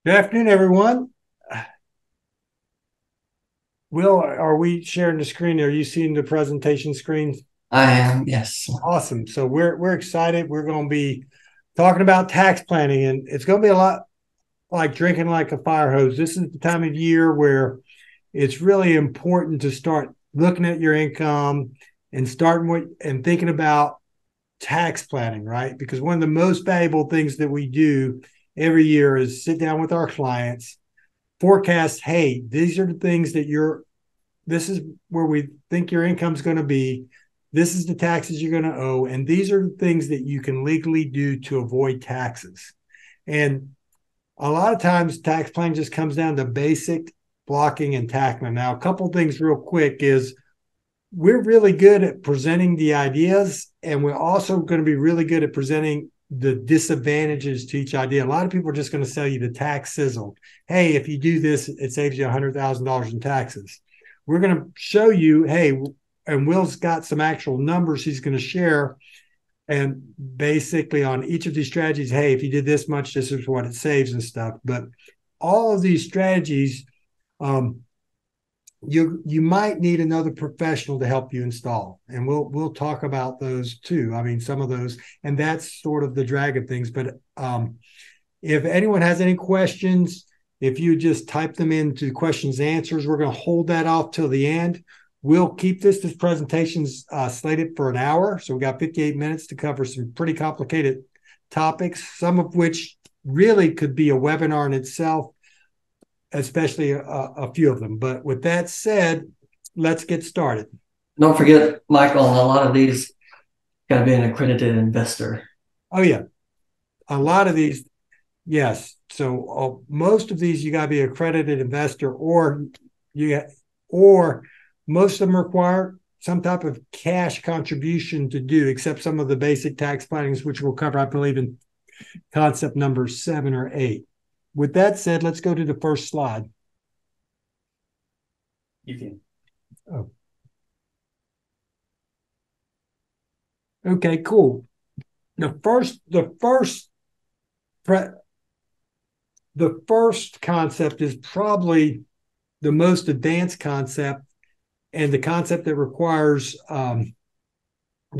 Good afternoon, everyone. Will, are we sharing the screen? Are you seeing the presentation screen? I am, yes. Awesome. So we're excited. We're going to be talking about tax planning, and it's going to be a lot like drinking like a fire hose. This is the time of year where it's really important to start looking at your income and starting with and thinking about tax planning, right? Because one of the most valuable things that we do every year is sit down with our clients, forecast, hey, these are the things that this is where we think your income's going to be. This is the taxes you're going to owe. And these are the things that you can legally do to avoid taxes. And a lot of times tax planning just comes down to basic blocking and tackling. Now, a couple things real quick is we're really good at presenting the ideas, and we're also going to be really good at presenting the disadvantages to each idea. A lot of people are just going to sell you the tax sizzle. Hey, if you do this, it saves you $100,000 in taxes. We're going to show you, hey, and Will's got some actual numbers he's going to share. And basically, on each of these strategies, hey, if you did this much, this is what it saves and stuff. But all of these strategies, um, you might need another professional to help you install, and we'll talk about those too. I mean, some of those, and that's sort of the drag of things. But if anyone has any questions, if you just type them into questions and answers, we're going to hold that off till the end. We'll keep this presentation's slated for an hour, so we got 58 minutes to cover some pretty complicated topics, some of which really could be a webinar in itself, especially a few of them. But with that said, let's get started. Don't forget, Michael, a lot of these got to be an accredited investor. Oh yeah, a lot of these, yes. So most of these you got to be an accredited investor, you or most of them require some type of cash contribution to do, except some of the basic tax plannings, which we'll cover, I believe, in concept number 7 or 8. With that said, let's go to the first slide. You can. Oh. Okay, cool. The first concept is probably the most advanced concept and the concept that requires the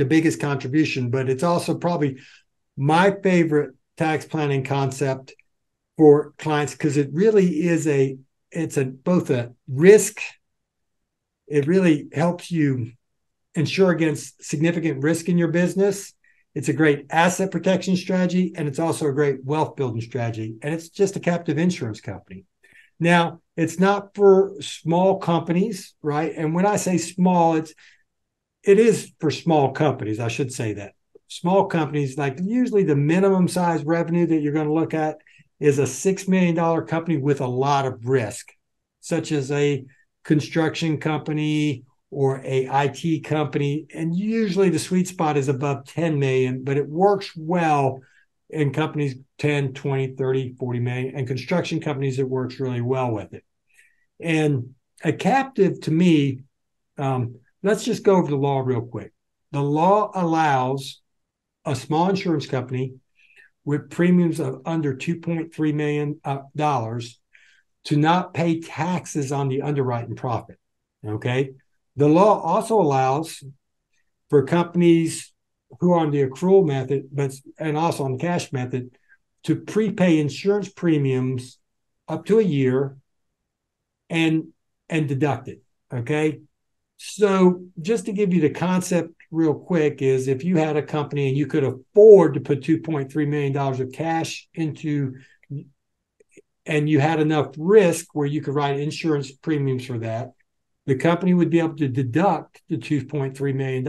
biggest contribution, but it's also probably my favorite tax planning concept for clients because it really is both a risk. It really helps you insure against significant risk in your business. It's a great asset protection strategy, and it's also a great wealth building strategy. And it's just a captive insurance company. Now, it's not for small companies, right? And when I say small, it is for small companies. I should say that. Small companies, like usually the minimum size revenue that you're going to look at is a $6 million company with a lot of risk, such as a construction company or a IT company. And usually the sweet spot is above 10 million, but it works well in companies 10, 20, 30, 40 million, and construction companies, it works really well with it. And a captive, to me, let's just go over the law real quick. The law allows a small insurance company with premiums of under $2.3 million to not pay taxes on the underwriting profit. Okay. The law also allows for companies who are on the accrual method, and also on the cash method, to prepay insurance premiums up to a year and deduct it. Okay. So just to give you the concept real quick is if you had a company and you could afford to put $2.3 million of cash into, and you had enough risk where you could write insurance premiums for that, the company would be able to deduct the $2.3 million,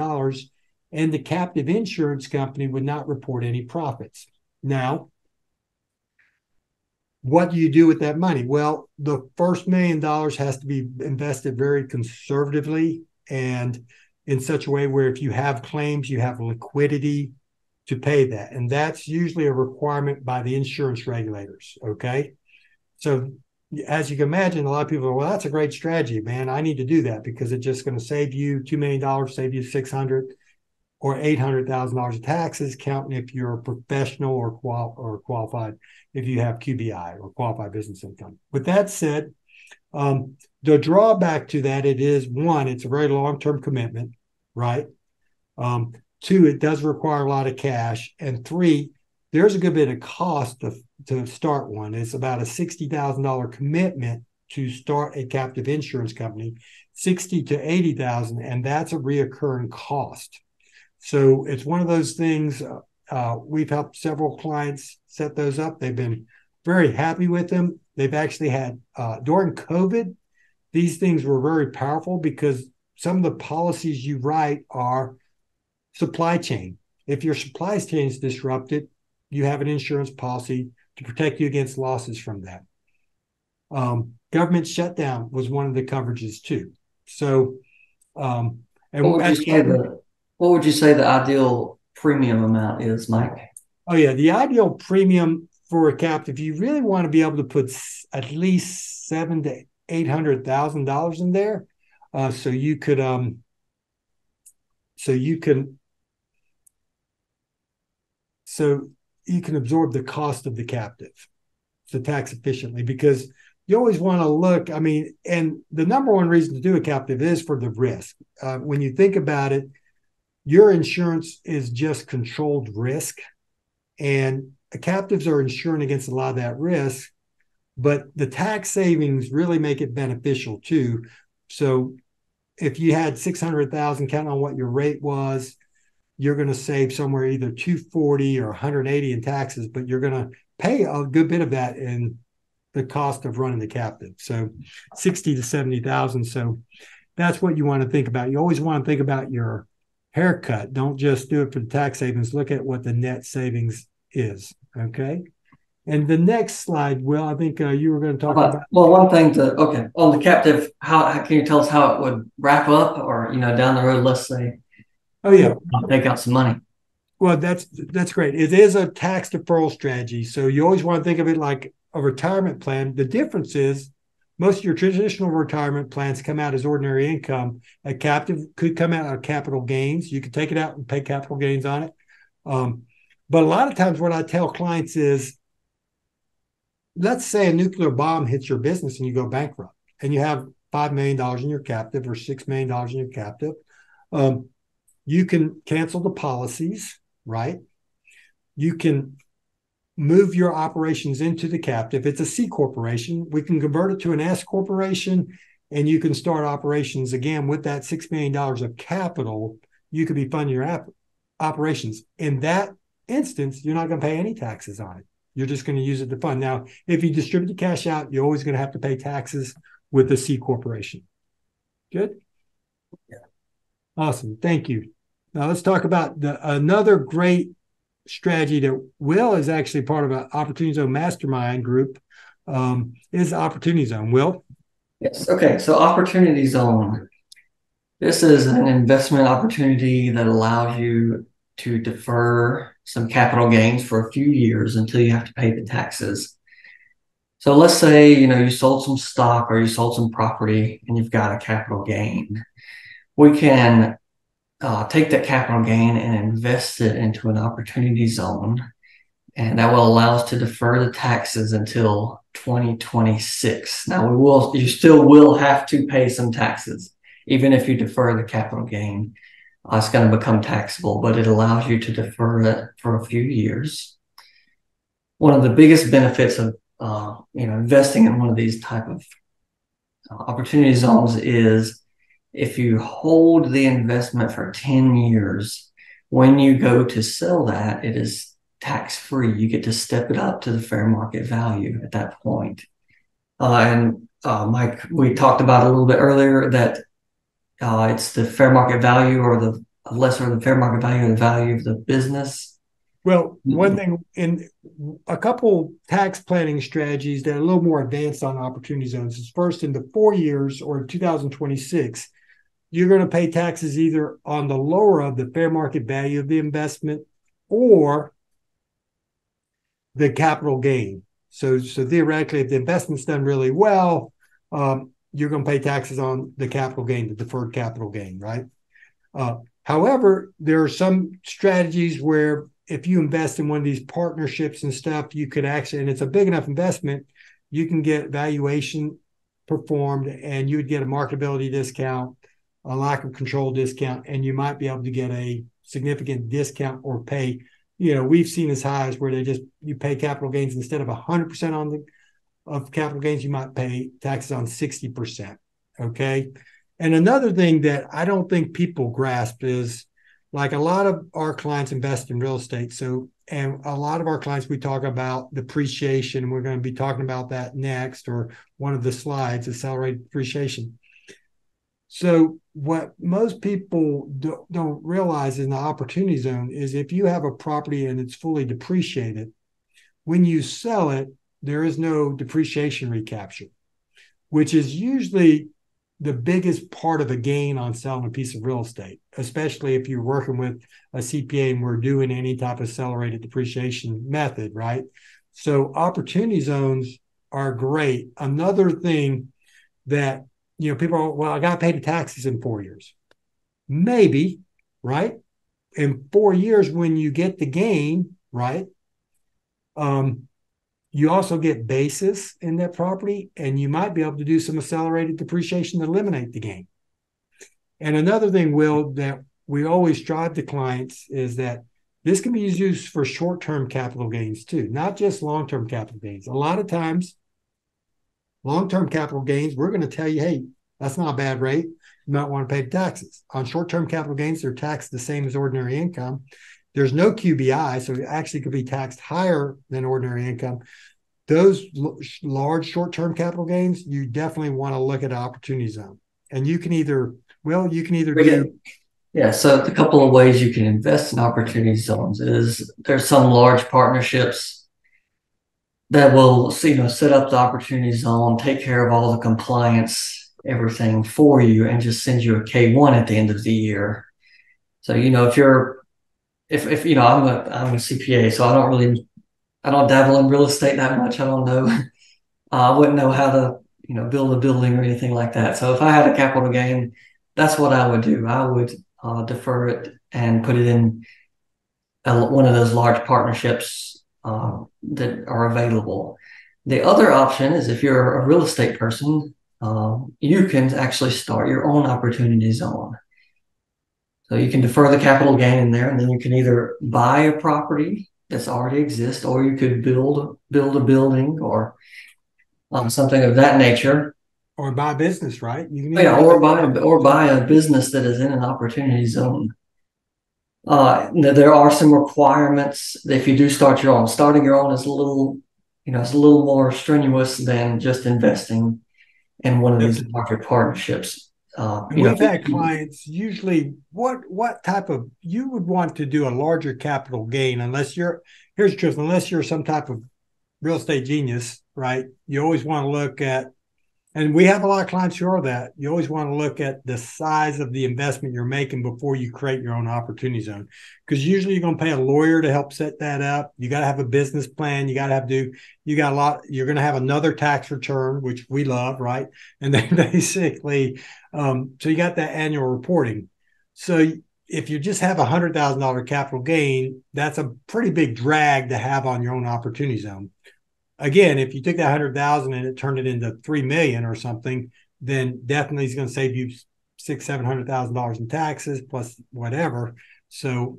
and the captive insurance company would not report any profits. Now, what do you do with that money? Well, the first $1 million has to be invested very conservatively and in such a way where if you have claims, you have liquidity to pay that. And that's usually a requirement by the insurance regulators. Okay. So as you can imagine, a lot of people are, well, that's a great strategy, man. I need to do that because it's just going to save you $2 million, save you 600. or $800,000 of taxes, counting if you're a professional or qualified, if you have QBI or qualified business income. With that said, the drawback to that, it is one, it's a very long-term commitment, right? Two, it does require a lot of cash. And three, there's a good bit of cost to start one. It's about a $60,000 commitment to start a captive insurance company, 60 to 80,000, and that's a reoccurring cost. So it's one of those things. We've helped several clients set those up. They've been very happy with them. They've actually had during COVID, these things were very powerful because some of the policies you write are supply chain. If your supply chain is disrupted, you have an insurance policy to protect you against losses from that. Government shutdown was one of the coverages too. So, and what would you say the ideal premium amount is, Mike? Oh yeah, the ideal premium for a captive, you really want to be able to put at least $700,000 to $800,000 in there, so you can absorb the cost of the captive, so tax efficiently, because you always want to look. I mean, and the number one reason to do a captive is for the risk. When you think about it, your insurance is just controlled risk, and captives are insuring against a lot of that risk, but the tax savings really make it beneficial too. So if you had 600,000, counting on what your rate was, you're going to save somewhere either 240 or 180 in taxes, but you're going to pay a good bit of that in the cost of running the captive. So 60 to 70,000. So that's what you want to think about. You always want to think about your haircut. Don't just do it for the tax savings. Look at what the net savings is. Okay. And the next slide, Will, I think you were going to talk about. Well, one thing on the captive, how can you tell us how it would wrap up, or, down the road, let's say, oh yeah, take out some money. Well, that's great. It is a tax deferral strategy. So you always want to think of it like a retirement plan. The difference is most of your traditional retirement plans come out as ordinary income. A captive could come out of capital gains. You could take it out and pay capital gains on it. But a lot of times what I tell clients is, let's say a nuclear bomb hits your business and you go bankrupt and you have $5 million in your captive or $6 million in your captive. You can cancel the policies, right? You can move your operations into the captive. It's a C corporation. We can convert it to an S corporation, and you can start operations again with that $6 million of capital. You could be funding your operations. In that instance, you're not going to pay any taxes on it. You're just going to use it to fund. Now, if you distribute the cash out, you're always going to have to pay taxes with the C corporation. Good? Yeah. Awesome. Thank you. Now let's talk about another great strategy that Will is actually part of an Opportunity Zone mastermind group, is Opportunity Zone. Will? Yes. Okay. So Opportunity Zone. This is an investment opportunity that allows you to defer some capital gains for a few years until you have to pay the taxes. So let's say, you sold some stock or you sold some property and you've got a capital gain. We can take that capital gain and invest it into an opportunity zone, and that will allow us to defer the taxes until 2026. Now, you still will have to pay some taxes, even if you defer the capital gain. It's going to become taxable, but it allows you to defer it for a few years. One of the biggest benefits of investing in one of these type of opportunity zones is, if you hold the investment for 10 years, when you go to sell that, it is tax-free. You get to step it up to the fair market value at that point. Mike, we talked about a little bit earlier that it's the fair market value, or the lesser than fair market value, or the value of the business. Well, one thing, in a couple tax planning strategies that are a little more advanced on opportunity zones is, first, in the 4 years or 2026, you're going to pay taxes either on the lower of the fair market value of the investment or the capital gain. So theoretically, if the investment's done really well, you're going to pay taxes on the capital gain, the deferred capital gain, right? However, there are some strategies where if you invest in one of these partnerships and stuff, you could actually, and it's a big enough investment, you can get valuation performed and you would get a marketability discount, a lack of control discount, and you might be able to get a significant discount or pay. We've seen as high as where you pay capital gains instead of 100% of capital gains, you might pay taxes on 60%. Okay. And another thing that I don't think people grasp is, like, a lot of our clients invest in real estate. And a lot of our clients, we talk about depreciation. We're going to be talking about that next, or one of the slides, accelerated depreciation. So what most people don't realize in the opportunity zone is if you have a property and it's fully depreciated, when you sell it, there is no depreciation recapture, which is usually the biggest part of a gain on selling a piece of real estate, especially if you're working with a CPA and we're doing any type of accelerated depreciation method, right? So opportunity zones are great. Another thing that, people are, well, I got to pay the taxes in 4 years. Maybe, right? In 4 years, when you get the gain, right? You also get basis in that property, and you might be able to do some accelerated depreciation to eliminate the gain. And another thing, Will, that we always drive to clients is that this can be used for short-term capital gains too, not just long-term capital gains. A lot of times, long-term capital gains, we're going to tell you, hey, that's not a bad rate. You might want to pay the taxes. On short-term capital gains, they're taxed the same as ordinary income. There's no QBI, so it actually could be taxed higher than ordinary income. Those large short-term capital gains, you definitely want to look at an opportunity zone. And you can either do. Yeah, so a couple of ways you can invest in opportunity zones is there's some large partnerships that will, set up the opportunity zone, take care of all the compliance, everything for you, and just send you a K-1 at the end of the year. So, if I'm a CPA, so I don't dabble in real estate that much. I don't know. I wouldn't know how to, build a building or anything like that. So if I had a capital gain, that's what I would do. I would defer it and put it in one of those large partnerships that are available. The other option is, if you're a real estate person, you can actually start your own opportunity zone. So you can defer the capital gain in there, and then you can either buy a property that's already exists, or you could build a building or something of that nature. Or buy a business, right? Or buy a business that is in an opportunity zone. There are some requirements if you do start your own. Starting your own is a little more strenuous than just investing in one of these larger partnerships. We've had clients, usually what type of, you would want to do a larger capital gain unless you're some type of real estate genius, right? You always want to look at, and we have a lot of clients who are that, you always want to look at the size of the investment you're making before you create your own opportunity zone. Because usually you're going to pay a lawyer to help set that up. You got to have a business plan. You're going to have another tax return, which we love, right? And then basically, so you got that annual reporting. So if you just have $100,000 capital gain, that's a pretty big drag to have on your own opportunity zone. Again, if you took that 100,000 and it turned it into 3 million or something, then definitely it's going to save you $600,000-$700,000 in taxes plus whatever. So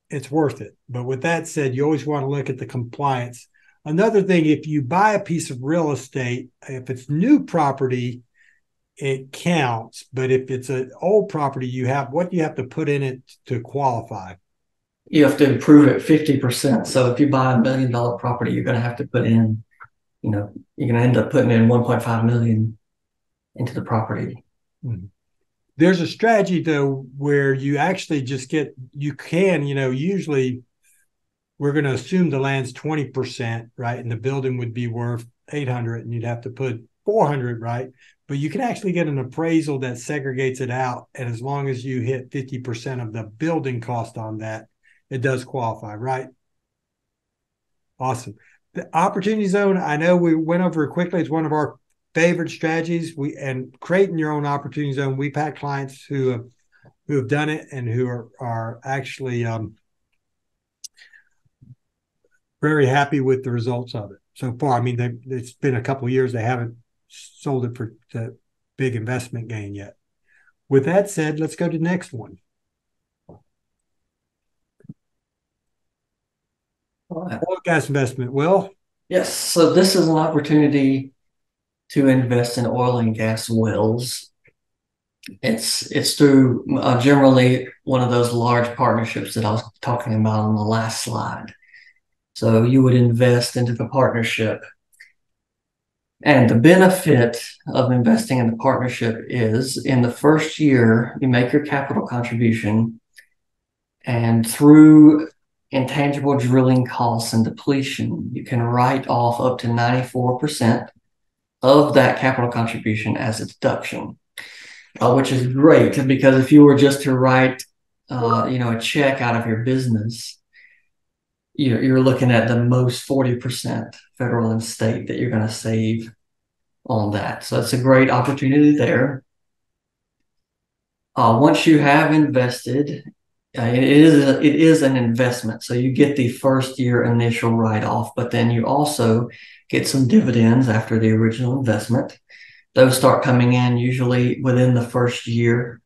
it's worth it. But with that said, you always want to look at the compliance. Another thing, if you buy a piece of real estate, if it's new property, it counts. But if it's an old property, what do you have to put in it to qualify? You have to improve it 50%. So if you buy $1 million property, you're going to have to put in, you're going to end up putting in 1.5 million into the property. Mm-hmm. There's a strategy though, where you actually just usually we're going to assume the land's 20%, right? And the building would be worth 800 and you'd have to put 400, right? But you can actually get an appraisal that segregates it out. And as long as you hit 50% of the building cost on that, it does qualify, right? Awesome. The opportunity zone, I know we went over it quickly. It's one of our favorite strategies. And creating your own opportunity zone. We've had clients who have who have done it and who are actually very happy with the results of it so far. I mean, it's been a couple of years. They haven't sold it for the big investment gain yet. With that said, let's go to the next one. Oil and gas investment. Will? Yes. So this is an opportunity to invest in oil and gas wells. It's through generally one of those large partnerships that I was talking about on the last slide. So you would invest into the partnership. And the benefit of investing in the partnership is in the first year, you make your capital contribution, and through intangible drilling costs and depletion, you can write off up to 94% of that capital contribution as a deduction, which is great because if you were just to write, a check out of your business, you're looking at the most 40% federal and state that you're going to save on that. So it's a great opportunity there. Once you have invested, it is an investment. So you get the first year initial write-off, but then you also get some dividends after the original investment. Those start coming in usually within the first year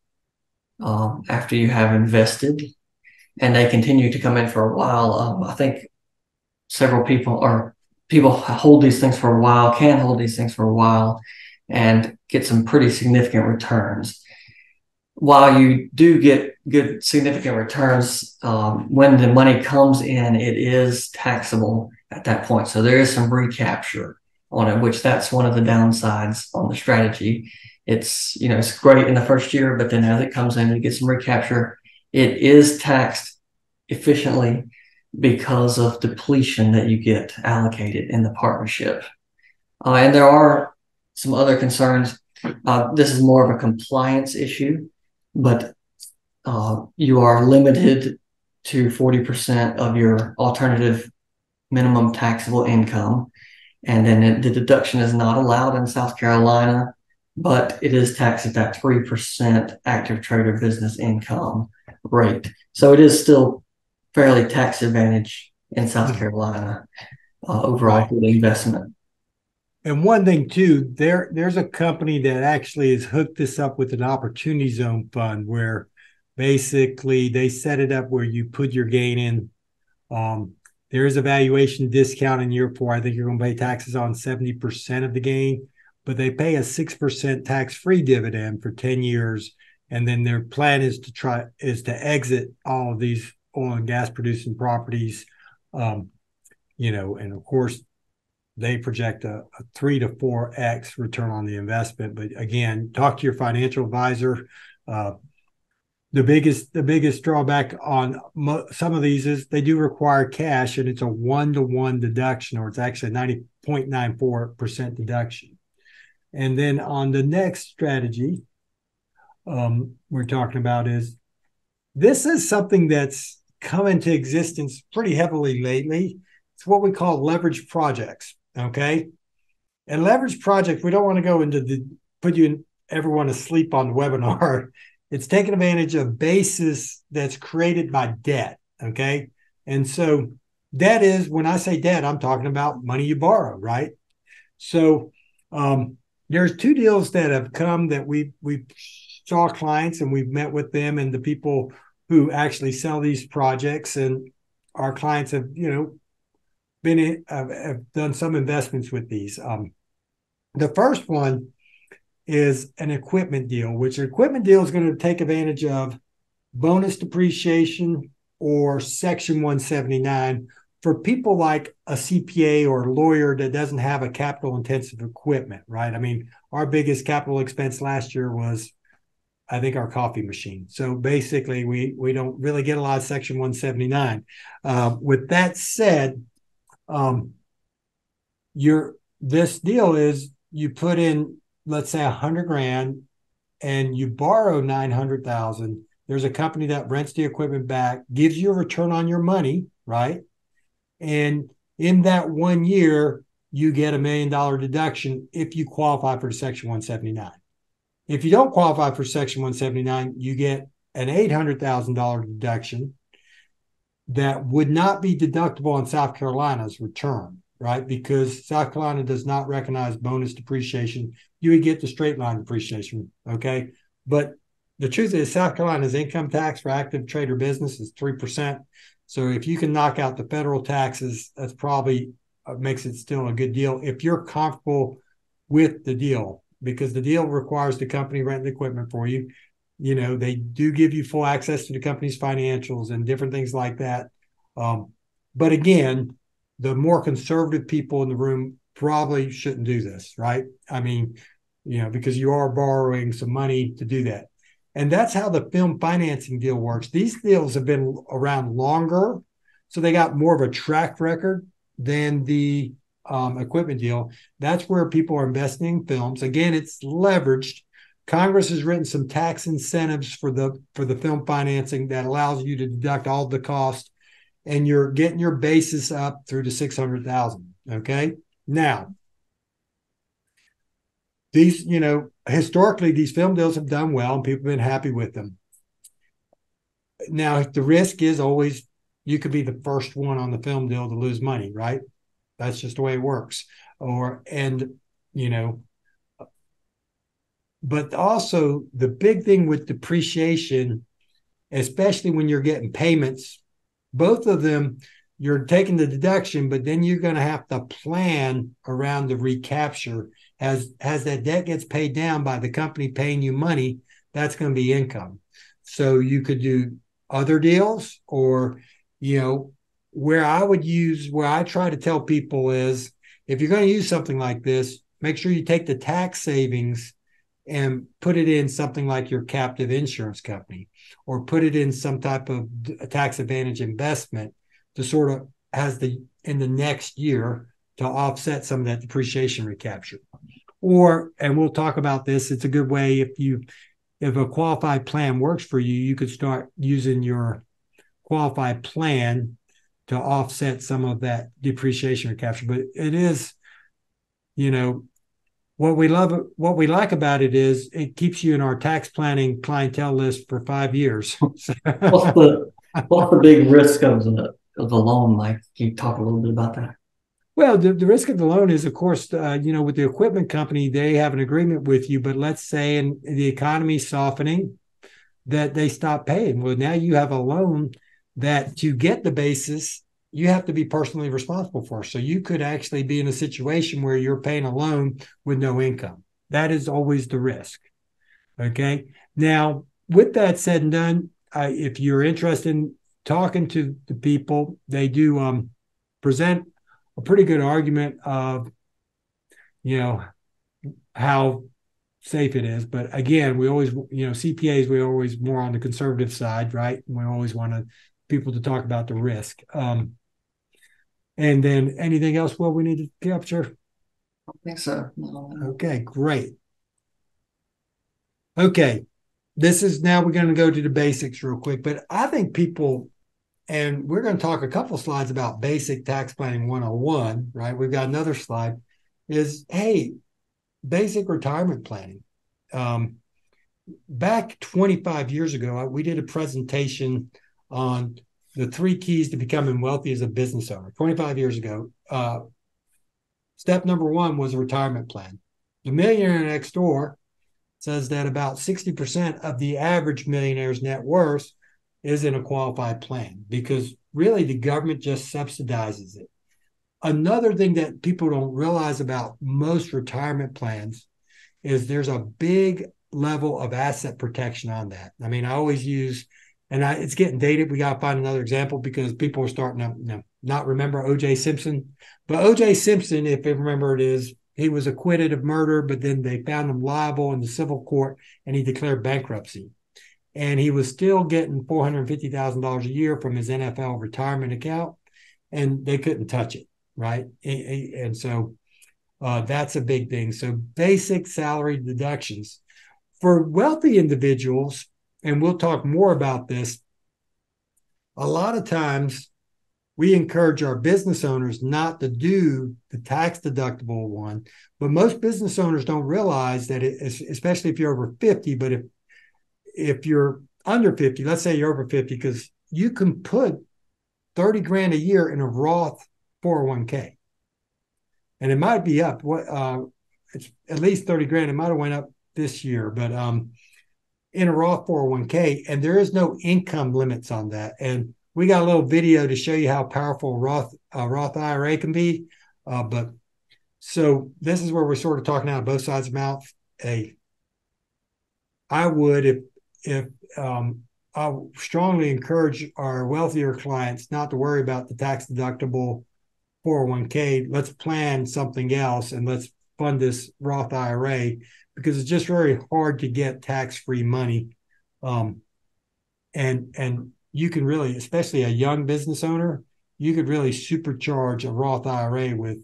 after you have invested, and they continue to come in for a while. I think several people hold these things for a while, can hold these things for a while, and get some pretty significant returns. While you do get good significant returns, when the money comes in, it is taxable at that point. So there is some recapture on it, which that's one of the downsides on the strategy. It's great in the first year, but then as it comes in, you get some recapture. It is taxed efficiently because of depletion that you get allocated in the partnership. And there are some other concerns. This is more of a compliance issue, but you are limited to 40% of your alternative minimum taxable income. And then the deduction is not allowed in South Carolina, but it is taxed at that 3% active trader business income rate. So it is still fairly tax advantage in South Carolina overall for the investment. And one thing too, there's a company that actually has hooked this up with an opportunity zone fund where basically they set it up where you put your gain in. There is a valuation discount in year 4. I think you're going to pay taxes on 70% of the gain, but they pay a 6% tax-free dividend for 10 years. And then their plan is to exit all of these oil and gas producing properties. And of course, they project a 3 to 4x return on the investment. But again, talk to your financial advisor. The biggest drawback on some of these is they do require cash, and it's a 1-to-1 deduction, or it's actually a 90.94% deduction. And then on the next strategy we're talking about this is something that's come into existence pretty heavily lately. It's what we call leverage projects. Okay. And leverage project, we don't want to go into everyone asleep on the webinar. It's taking advantage of basis that's created by debt. Okay. And so debt is, when I say debt, I'm talking about money you borrow, right? So there's 2 deals that have come that we saw clients, and we've met with them and the people who actually sell these projects, and our clients have, have done some investments with these. The first one is an equipment deal, which an equipment deal is going to take advantage of bonus depreciation or Section 179 for people like a CPA or a lawyer that doesn't have a capital intensive equipment, right? I mean, our biggest capital expense last year was, I think, our coffee machine. So basically, we don't really get a lot of Section 179. With that said, this deal is you put in, let's say, $100,000 and you borrow $900,000. There's a company that rents the equipment back, gives you a return on your money, right? And in that 1 year, you get $1 million deduction if you qualify for Section 179. If you don't qualify for Section 179, you get an $800,000 deduction that would not be deductible on South Carolina's return, right? Because South Carolina does not recognize bonus depreciation. You would get the straight line depreciation, okay? But the truth is, South Carolina's income tax for active trader business is 3%. So if you can knock out the federal taxes, that's probably makes it still a good deal if you're comfortable with the deal, because the deal requires the company rent the equipment for you. They do give you full access to the company's financials and different things like that. But again, the more conservative people in the room probably shouldn't do this, right? I mean, because you are borrowing some money to do that. And that's how the film financing deal works. These deals have been around longer, so they got more of a track record than the equipment deal. That's where people are investing in films. Again, it's leveraged. Congress has written some tax incentives for the film financing that allows you to deduct all the cost, and you're getting your basis up through to 600,000. Okay. Now, these, historically, these film deals have done well and people have been happy with them. Now, the risk is always you could be the first one on the film deal to lose money, right? That's just the way it works. But also the big thing with depreciation, especially when you're getting payments, both of them, you're taking the deduction, but then you're going to have to plan around the recapture. As that debt gets paid down by the company paying you money, that's going to be income. So you could do other deals, or, where I try to tell people is, if you're going to use something like this, make sure you take the tax savings and put it in something like your captive insurance company, or put it in some type of tax advantage investment to sort of in the next year to offset some of that depreciation recapture. And we'll talk about this, it's a good way if a qualified plan works for you, you could start using your qualified plan to offset some of that depreciation recapture. But it is, what we like about it is it keeps you in our tax planning clientele list for 5 years. What's the big risk of the loan, Mike? Can you talk a little bit about that? Well, the risk of the loan is, of course, with the equipment company, they have an agreement with you, but let's say in the economy softening, that they stop paying. Well, now you have a loan that to get the basis, you have to be personally responsible for. So you could actually be in a situation where you're paying a loan with no income. That is always the risk. Okay. Now, with that said and done, if you're interested in talking to the people, they do present a pretty good argument of, how safe it is. But again, we always, CPAs, we're always more on the conservative side, right? We always want people to talk about the risk. And then anything else, Will, we need to capture? I don't think so. No. Okay, great. Okay, now we're going to go to the basics real quick, but I think people, and we're going to talk a couple slides about basic tax planning 101, right? We've got another slide is, hey, basic retirement planning. Back 25 years ago, we did a presentation on the 3 keys to becoming wealthy as a business owner. 25 years ago, step number 1 was a retirement plan. The Millionaire Next Door says that about 60% of the average millionaire's net worth is in a qualified plan, because really the government just subsidizes it. Another thing that people don't realize about most retirement plans is there's a big level of asset protection on that. I mean, I always use, it's getting dated. We got to find another example because people are starting to not remember O.J. Simpson. But O.J. Simpson, if you remember, he was acquitted of murder, but then they found him liable in the civil court and he declared bankruptcy. And he was still getting $450,000 a year from his NFL retirement account, and they couldn't touch it, right? And so that's a big thing. So basic salary deductions. For wealthy individuals, and we'll talk more about this, a lot of times we encourage our business owners not to do the tax deductible one, but most business owners don't realize that, especially if you're over 50, but if you're under 50, let's say you're over 50, because you can put 30 grand a year in a Roth 401k. And it might be up. It's at least 30 grand. It might have went up this year, but in a Roth 401k, and there is no income limits on that. And we got a little video to show you how powerful Roth IRA can be. But so this is where we're sort of talking out of both sides of the mouth. I would, if I strongly encourage our wealthier clients not to worry about the tax deductible 401k. Let's plan something else and let's fund this Roth IRA, because it's just very hard to get tax-free money. And you can really, especially a young business owner, you could really supercharge a Roth IRA with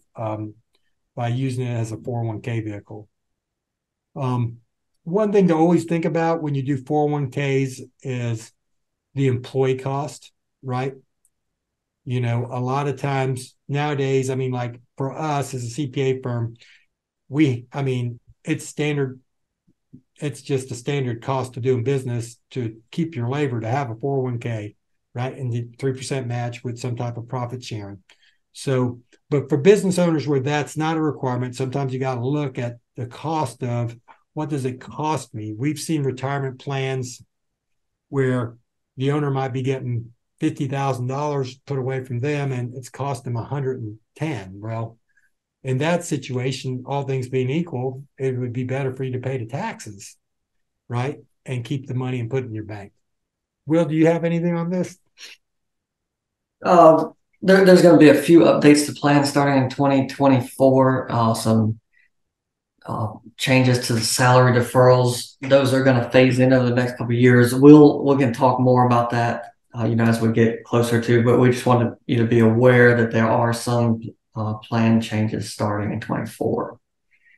by using it as a 401k vehicle. One thing to always think about when you do 401ks is the employee cost, right? You know, a lot of times nowadays, I mean, like for us as a CPA firm, it's standard. It's just a standard cost of doing business to keep your labor, to have a 401k, right? And the 3% match with some type of profit sharing. So, but for business owners where that's not a requirement, sometimes you got to look at the cost of what does it cost me? We've seen retirement plans where the owner might be getting $50,000 put away from them and it's cost them 110. Well, in that situation, all things being equal, it would be better for you to pay the taxes, right? And keep the money and put it in your bank. Will, do you have anything on this? There's going to be a few updates to plans starting in 2024. Some changes to the salary deferrals. Those are going to phase in over the next couple of years. We're going to talk more about that, as we get closer to. But we just wanted you to be aware that there are some plan changes starting in 24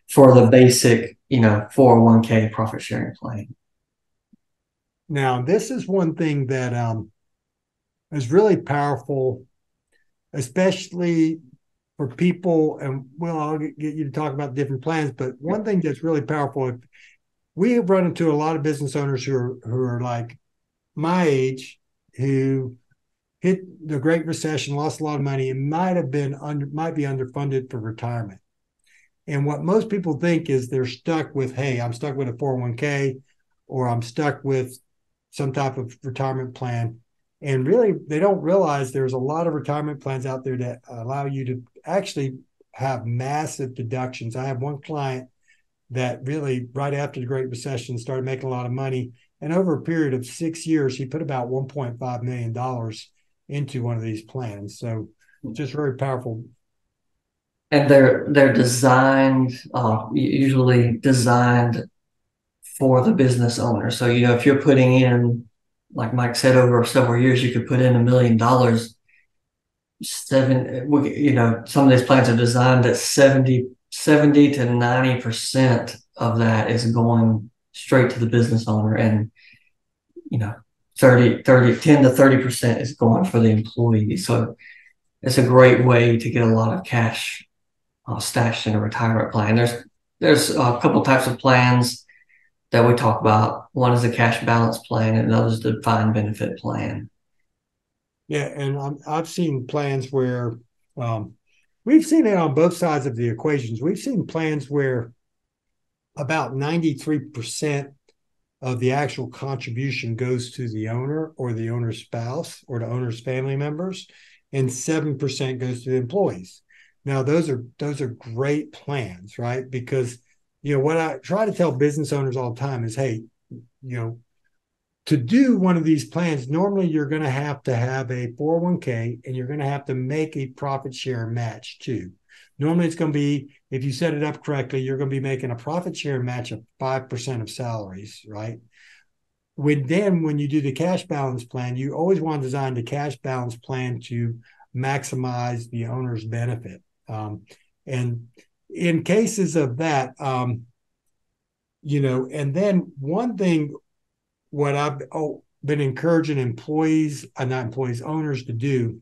for the basic, 401k profit sharing plan. Now, this is one thing that is really powerful, especially for people. And well, I'll get you to talk about different plans. But one thing that's really powerful, we have run into a lot of business owners who are like my age, who hit the Great Recession, lost a lot of money, and might be underfunded for retirement. And what most people think is they're stuck with, hey, I'm stuck with a 401k, or I'm stuck with some type of retirement plan. And really, they don't realize there's a lot of retirement plans out there that allow you to actually have massive deductions. I have one client that really, right after the Great Recession, started making a lot of money. And over a period of 6 years, he put about $1.5 million into one of these plans. So just very powerful. And they're designed, usually designed for the business owner. So, if you're putting in, like Mike said, over several years, you could put in $1 million. Some of these plans are designed that 70 to 90% of that is going straight to the business owner. And, 10 to 30% is going for the employee. So it's a great way to get a lot of cash stashed in a retirement plan. There's a couple types of plans that we talk about. One is a cash balance plan, and another is the defined benefit plan. Yeah, and I've seen plans where we've seen it on both sides of the equations. We've seen plans where about 93% of the actual contribution goes to the owner or the owner's spouse or the owner's family members, and 7% goes to the employees. Now, those are great plans, right? Because, what I try to tell business owners all the time is, hey, to do one of these plans, normally you're going to have a 401k, and you're going to have to make a profit share match too. Normally it's going to be, if you set it up correctly, you're going to be making a profit share match of 5% of salaries, right? When you do the cash balance plan, you always want to design the cash balance plan to maximize the owner's benefit. And in cases of that, and then one thing, what I've been encouraging owners to do,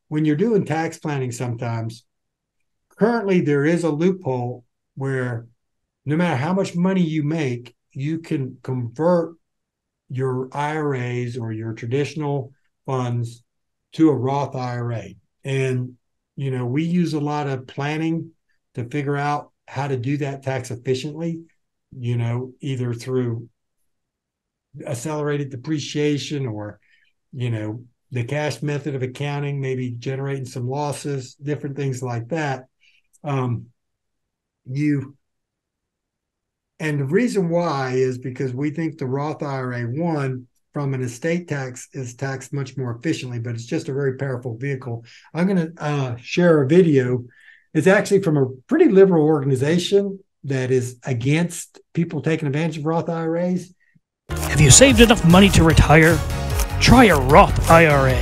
when you're doing tax planning sometimes, currently there is a loophole where no matter how much money you make, you can convert your IRAs or your traditional funds to a Roth IRA. And, we use a lot of planning to figure out how to do that tax efficiently, either through accelerated depreciation or, the cash method of accounting, maybe generating some losses, different things like that. You And the reason why is because we think the Roth IRA, one, from an estate tax, is taxed much more efficiently, but it's just a very powerful vehicle. I'm going to share a video. It's actually from a pretty liberal organization that is against people taking advantage of Roth IRAs. Have you saved enough money to retire? Try a Roth IRA.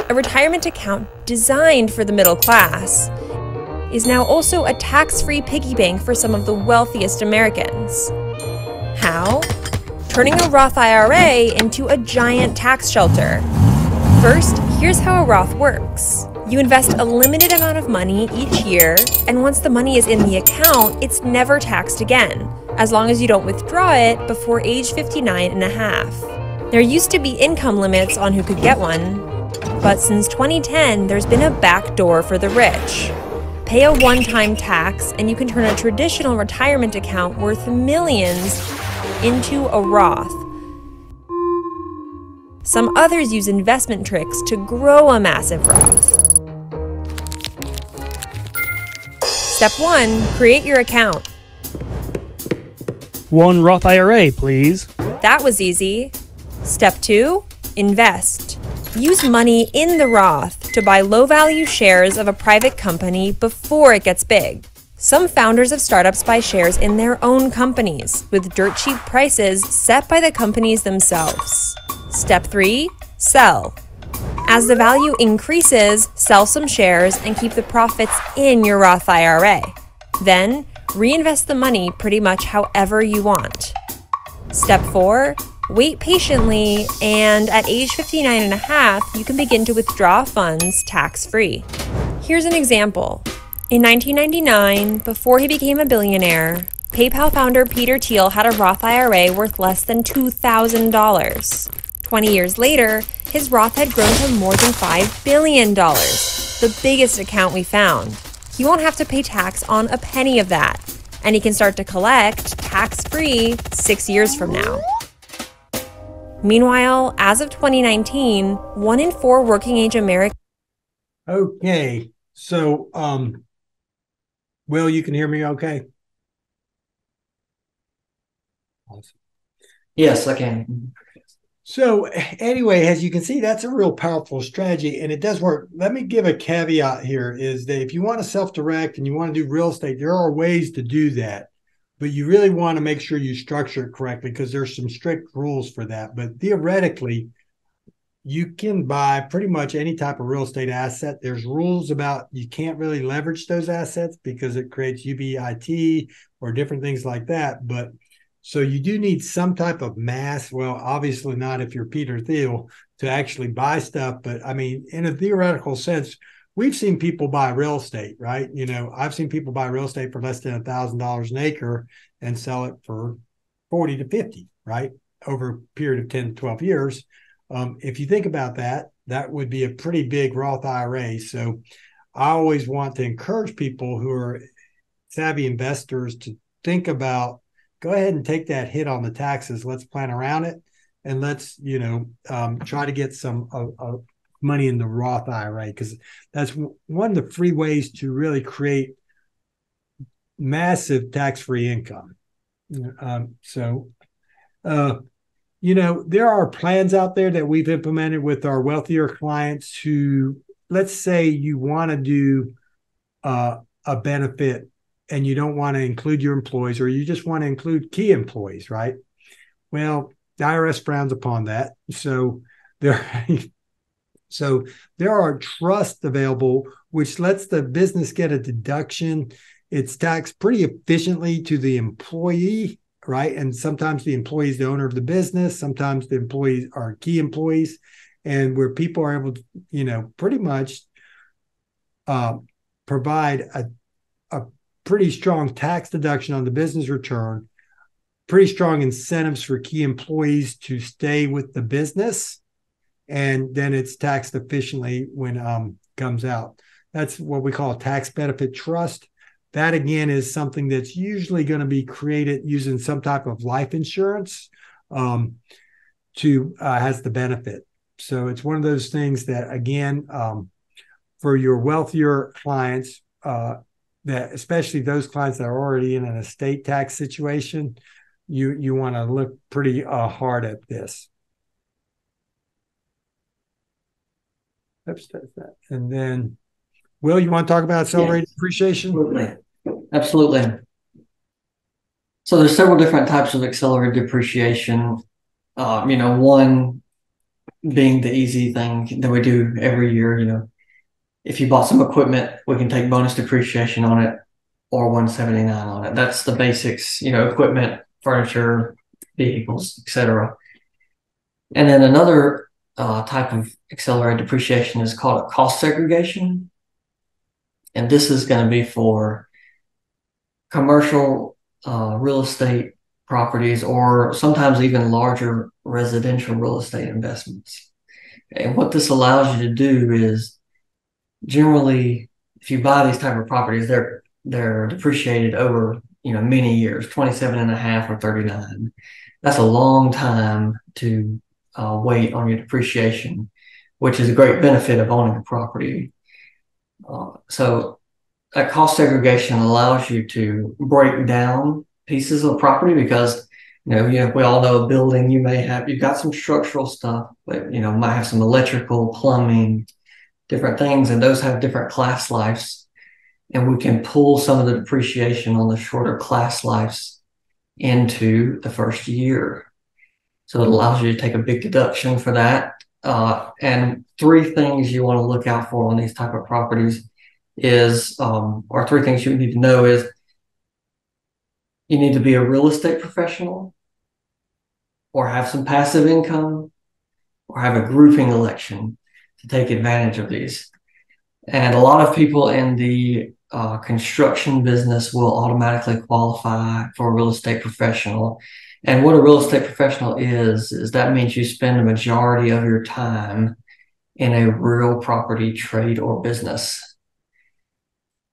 A retirement account designed for the middle class is now also a tax-free piggy bank for some of the wealthiest Americans. How? Turning a Roth IRA into a giant tax shelter. First, here's how a Roth works. You invest a limited amount of money each year, and once the money is in the account, it's never taxed again, as long as you don't withdraw it before age 59 and a half. There used to be income limits on who could get one, but since 2010, there's been a backdoor for the rich. Pay a one-time tax, and you can turn a traditional retirement account worth millions into a Roth. Some others use investment tricks to grow a massive Roth. Step 1, create your account. One Roth IRA, please. That was easy. Step 2, invest. Use money in the Roth to buy low-value shares of a private company before it gets big. Some founders of startups buy shares in their own companies with dirt cheap prices set by the companies themselves. Step 3, sell. As the value increases, sell some shares and keep the profits in your Roth IRA. Then, reinvest the money pretty much however you want. Step 4, wait patiently, and at age 59 and a half, you can begin to withdraw funds tax-free. Here's an example. In 1999, before he became a billionaire, PayPal founder Peter Thiel had a Roth IRA worth less than $2,000. 20 years later, his Roth had grown to more than $5 billion, the biggest account we found. He won't have to pay tax on a penny of that, and he can start to collect tax-free 6 years from now. Meanwhile, as of 2019, 1 in 4 working-age Americans. Okay, so, Will, you can hear me okay? Awesome. Yes, I can. So anyway, as you can see, that's a real powerful strategy, and it does work. Let me give a caveat here, is that if you want to self-direct and you want to do real estate, there are ways to do that. But you really want to make sure you structure it correctly because there's some strict rules for that. But theoretically, you can buy pretty much any type of real estate asset. There's rules about you can't really leverage those assets because it creates UBIT or different things like that. But so you do need some type of mass. Well, obviously not if you're Peter Thiel to actually buy stuff. But I mean, in a theoretical sense, we've seen people buy real estate, right? I've seen people buy real estate for less than $1,000 an acre and sell it for 40 to 50, right? Over a period of 10 to 12 years. If you think about that, that would be a pretty big Roth IRA. So I always want to encourage people who are savvy investors to think about, go ahead and take that hit on the taxes. Let's plan around it. And let's, try to get some money in the Roth IRA, because that's one of the free ways to really create massive tax-free income. There are plans out there that we've implemented with our wealthier clients who, let's say you want to do a benefit and you don't want to include your employees, or you just want to include key employees, right? Well, the IRS frowns upon that. So there are trusts available, which lets the business get a deduction. It's taxed pretty efficiently to the employee, right? And sometimes the employee is the owner of the business. Sometimes the employees are key employees, and where people are able to, pretty much provide a pretty strong tax deduction on the business return pretty strong incentives for key employees to stay with the business, and then it's taxed efficiently when comes out. That's what we call a tax benefit trust. That again is something that's usually going to be created using some type of life insurance to has the benefit. So it's one of those things that again for your wealthier clients, that especially those clients that are already in an estate tax situation, you want to look pretty hard at this. Oops, that's that. And then, Will, you want to talk about accelerated depreciation? Absolutely. Absolutely. So there's several different types of accelerated depreciation. One being the easy thing that we do every year. If you bought some equipment, we can take bonus depreciation on it or 179 on it. That's the basics, equipment, furniture, vehicles, etc. And then another type of accelerated depreciation is called a cost segregation. And this is going to be for commercial real estate properties, or sometimes even larger residential real estate investments. And what this allows you to do is, generally, if you buy these type of properties, they're depreciated over many years, 27 and a half or 39. That's a long time to wait on your depreciation, which is a great benefit of owning a property. So that cost segregation allows you to break down pieces of property because, we all know a building, you've got some structural stuff, but, might have some electrical, plumbing, different things, and those have different class lives. And we can pull some of the depreciation on the shorter class lives into the first year. So it allows you to take a big deduction for that. And three things you want to look out for on these type of properties is, or three things you need to know is, you need to be a real estate professional, or have some passive income, or have a grouping election to take advantage of these. And a lot of people in the construction business will automatically qualify for a real estate professional. And what a real estate professional is that means you spend a majority of your time in a real property trade or business.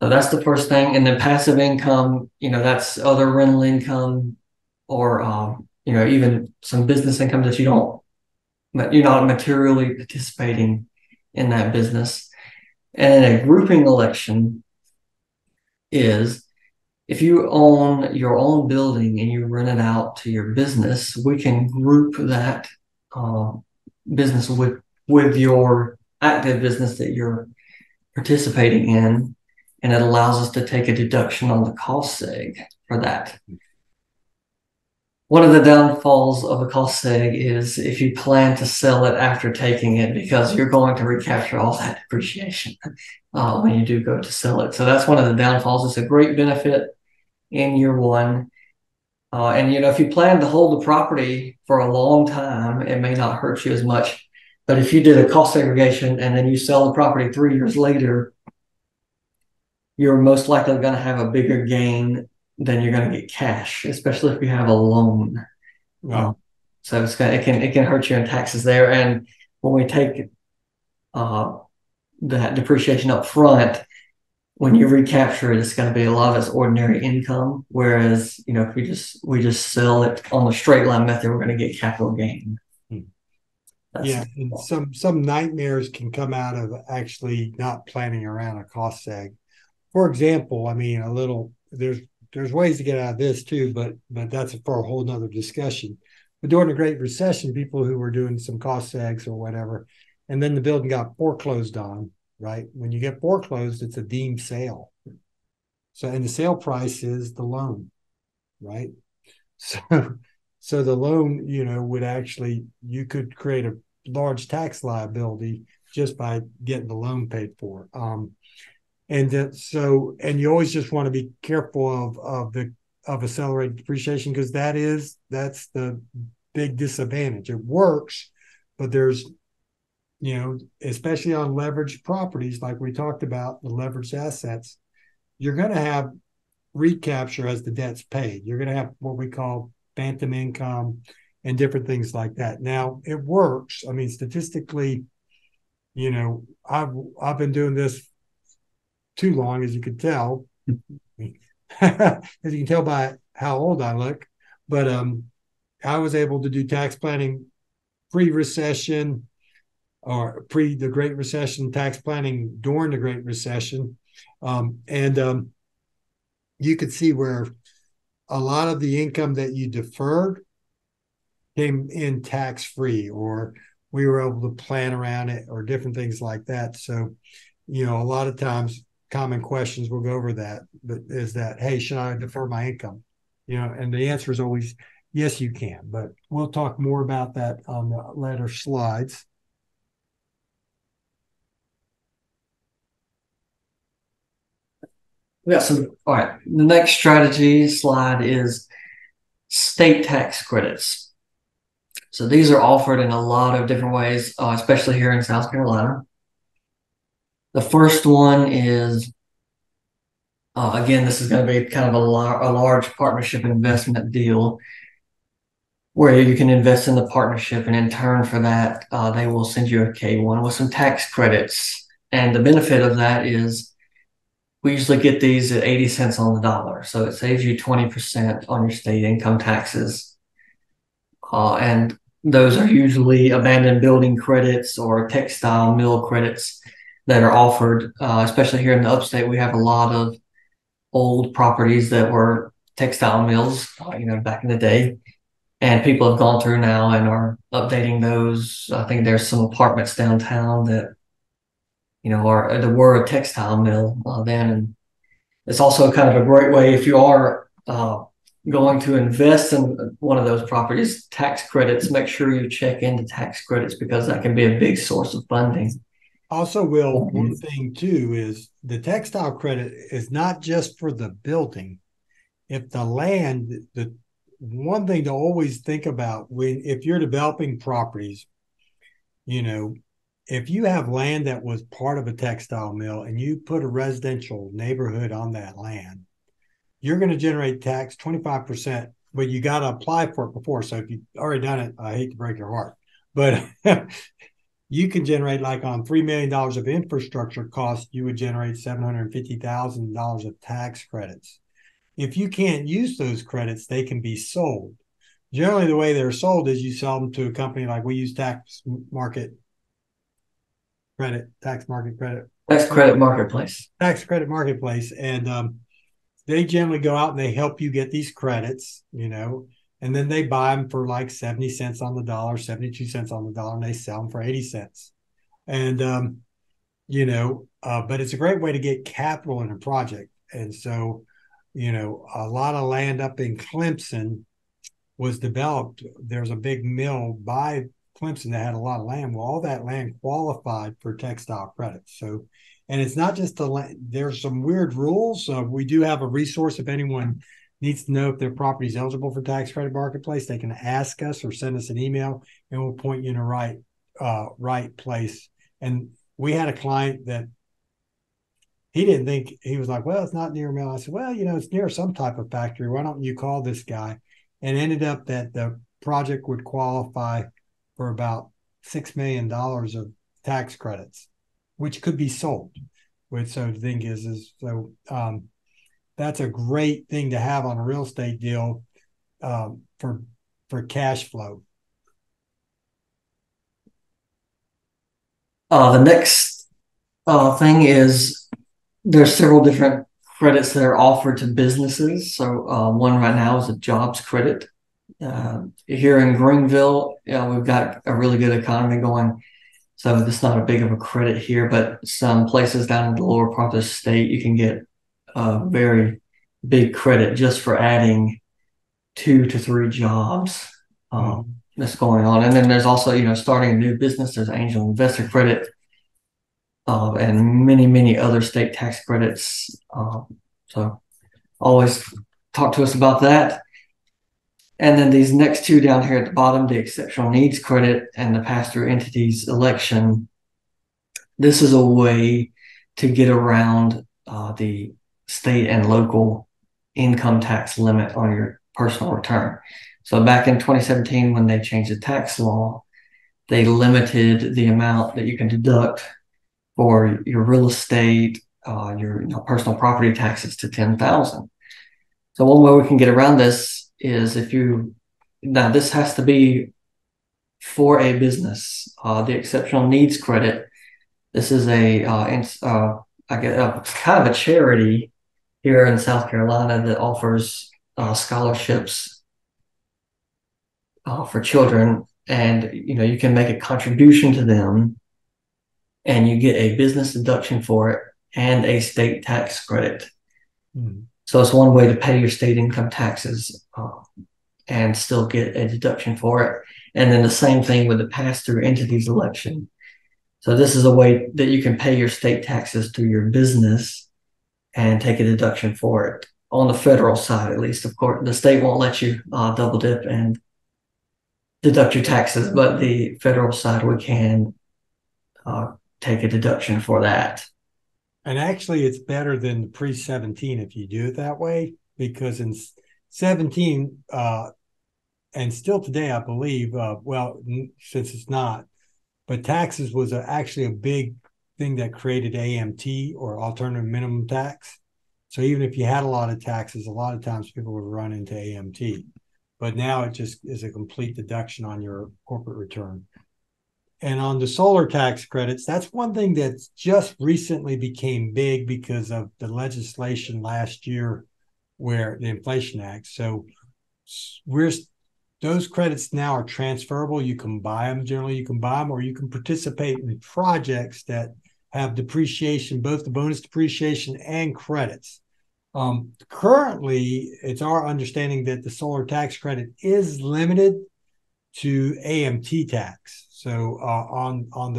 So that's the first thing. And then passive income, that's other rental income, or, even some business income that you're not materially participating in that business. And then a grouping election is, if you own your own building and you rent it out to your business, we can group that business with your active business that you're participating in. And it allows us to take a deduction on the cost seg for that. One of the downfalls of a cost seg is if you plan to sell it after taking it, because you're going to recapture all that depreciation when you do go to sell it. So that's one of the downfalls. It's a great benefit in year one. And if you plan to hold the property for a long time, it may not hurt you as much. But if you did a cost segregation and then you sell the property 3 years later, you're most likely going to have a bigger gain than you're going to get cash, especially if you have a loan. Wow. So it can hurt you in taxes there. And when we take that depreciation up front, when you recapture it, it's going to be a lot of it's ordinary income. Whereas, if we just sell it on the straight line method, we're going to get capital gain. Yeah, and some nightmares can come out of actually not planning around a cost seg. For example, there's ways to get out of this too, but that's for a whole nother discussion. But during the Great Recession, people who were doing some cost segs or whatever, and then the building got foreclosed on, right? When you get foreclosed, it's a deemed sale. So, and the sale price is the loan, right? So the loan, would actually, you could create a large tax liability just by getting the loan paid for. And you always just want to be careful of accelerated depreciation, because that's the big disadvantage. It works, but there's, especially on leveraged properties, like we talked about, the leveraged assets, you're going to have recapture as the debt's paid. You're going to have what we call phantom income, and different things like that. Now it works. I mean, statistically, I've been doing this too long, as you could tell, as you can tell by how old I look. But I was able to do tax planning pre-recession or pre the Great Recession, tax planning during the Great Recession, and you could see where a lot of the income that you deferred came in tax free, or we were able to plan around it, or different things like that. So, a lot of times common questions we'll go over that, but is that, hey, should I defer my income? And the answer is always yes, you can. But we'll talk more about that on the later slides. Yeah, so all right. The next strategy slide is state tax credits. So these are offered in a lot of different ways, especially here in South Carolina. The first one is, again, this is going to be kind of a large partnership investment deal where you can invest in the partnership, and in turn for that, they will send you a K-1 with some tax credits. And the benefit of that is we usually get these at 80 cents on the dollar. So it saves you 20% on your state income taxes. And those are usually abandoned building credits or textile mill credits that are offered, especially here in the upstate. We have a lot of old properties that were textile mills, back in the day. And people have gone through now and are updating those. I think there's some apartments downtown that, were a textile mill then. And it's also kind of a great way if you are going to invest in one of those properties, tax credits, make sure you check into tax credits because that can be a big source of funding. Also, Will, one thing too is the textile credit is not just for the building. If the land, the one thing to always think about if you're developing properties, if you have land that was part of a textile mill and you put a residential neighborhood on that land, you're going to generate tax 25%, but you got to apply for it before. So if you've already done it, I hate to break your heart, but you can generate, like on $3 million of infrastructure costs, you would generate $750,000 of tax credits. If you can't use those credits, they can be sold. Generally, the way they're sold is you sell them to a company like we use Tax Credit Marketplace. And they generally go out and they help you get these credits, and then they buy them for like 70 cents on the dollar, 72 cents on the dollar, and they sell them for 80 cents. And, but it's a great way to get capital in a project. And so, a lot of land up in Clemson was developed. There's a big mill by Clemson that had a lot of land. Well, all that land qualified for textile credits. So, and it's not just the land. There's some weird rules. So we do have a resource. If anyone needs to know if their property is eligible for tax credit marketplace, they can ask us or send us an email, and we'll point you in the right place. And we had a client that he didn't think, he was like, well, it's not near a mill. I said, well, it's near some type of factory. Why don't you call this guy? And ended up that the project would qualify for about $6 million of tax credits, which could be sold. So the thing is that's a great thing to have on a real estate deal for cash flow. The next thing is there's several different credits that are offered to businesses. So one right now is a jobs credit. Here in Greenville, we've got a really good economy going. So it's not a big of a credit here, but some places down in the lower part of the state, you can get a very big credit just for adding 2 to 3 jobs that's going on. And then there's also, starting a new business, there's angel investor credit. And many, many other state tax credits. So always talk to us about that. And then these next two down here at the bottom, the exceptional needs credit and the pass-through entities election. This is a way to get around the state and local income tax limit on your personal return. So back in 2017, when they changed the tax law, they limited the amount that you can deduct for your real estate, your personal property taxes to 10,000. So one way we can get around this is now this has to be for a business. The exceptional needs credit. This is it's kind of a charity here in South Carolina that offers scholarships for children, and you can make a contribution to them, and you get a business deduction for it and a state tax credit. Mm-hmm. So it's one way to pay your state income taxes and still get a deduction for it. And then the same thing with the pass-through entities election. So this is a way that you can pay your state taxes through your business and take a deduction for it on the federal side, at least. Of course, the state won't let you double dip and deduct your taxes, but the federal side, we can take a deduction for that. And actually, it's better than pre-17 if you do it that way, because in 17, and still today, I believe, since it's not, but taxes was actually a big thing that created AMT, or alternative minimum tax. So even if you had a lot of taxes, a lot of times people would run into AMT. But now it just is a complete deduction on your corporate return. And on the solar tax credits, that's one thing that's just recently became big because of the legislation last year, where the Inflation Act. So those credits now are transferable. You can buy them. Generally, you can buy them, or you can participate in projects that have depreciation, both the bonus depreciation and credits. Currently, it's our understanding that the solar tax credit is limited to AMT tax. So on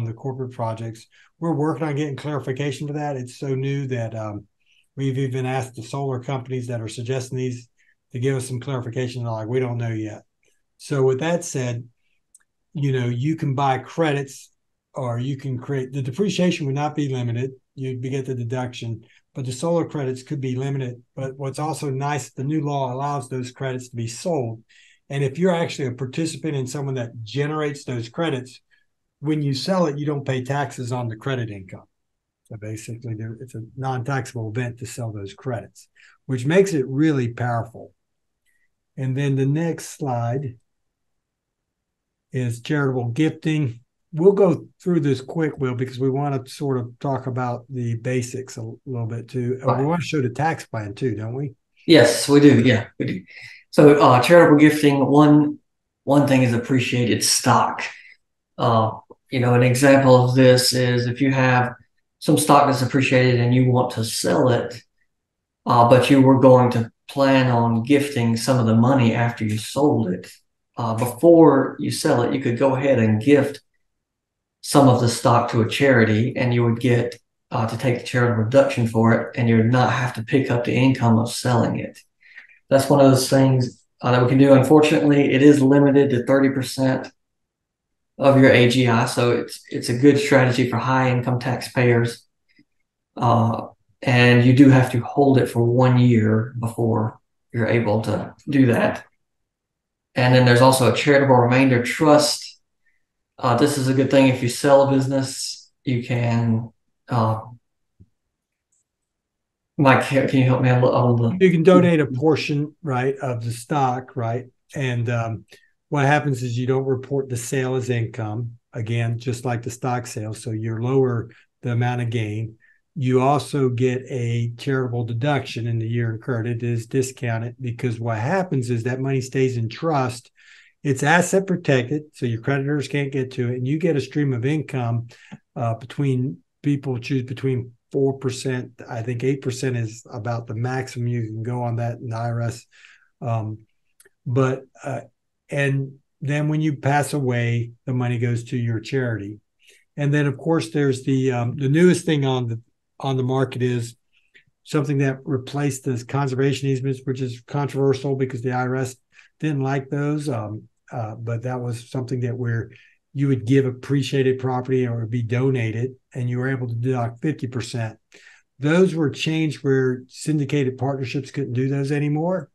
the corporate projects, we're working on getting clarification for that. It's so new that we've even asked the solar companies that are suggesting these to give us some clarification. They're like, we don't know yet. So with that said, you can buy credits, or you can create, the depreciation would not be limited. You'd get the deduction, but the solar credits could be limited. But what's also nice, the new law allows those credits to be sold. And if you're actually a participant in someone that generates those credits, when you sell it, you don't pay taxes on the credit income. So basically, it's a non-taxable event to sell those credits, which makes it really powerful. And then the next slide is charitable gifting. We'll go through this quick, Will, because we want to sort of talk about the basics a little bit too. Right. We want to show the tax plan too, don't we? Yes, we do. Yeah, we do. So charitable gifting, one thing is appreciated stock. An example of this is if you have some stock that's appreciated and you want to sell it, but you were going to plan on gifting some of the money after you sold it. Before you sell it, you could go ahead and gift some of the stock to a charity, and you would get to take the charitable deduction for it, and you would not have to pick up the income of selling it. That's one of those things that we can do. Unfortunately, it is limited to 30% of your AGI, so it's a good strategy for high income taxpayers. And you do have to hold it for 1 year before you're able to do that. And then there's also a charitable remainder trust. This is a good thing if you sell a business. You can Mike, can you help me on the? You can donate a portion, right, of the stock, right? And what happens is you don't report the sale as income, again, just like the stock sale. So you lower the amount of gain. You also get a charitable deduction in the year incurred. It is discounted because what happens is that money stays in trust. It's asset protected, so your creditors can't get to it. And you get a stream of income between people choose between 4%. I think 8% is about the maximum you can go on that in the IRS. And then when you pass away, the money goes to your charity. And then, of course, there's the newest thing on the market is something that replaced this conservation easements, which is controversial because the IRS didn't like those. But that was something that where you would give appreciated property or it would be donated, and you were able to deduct 50%. Those were changed where syndicated partnerships couldn't do those anymore.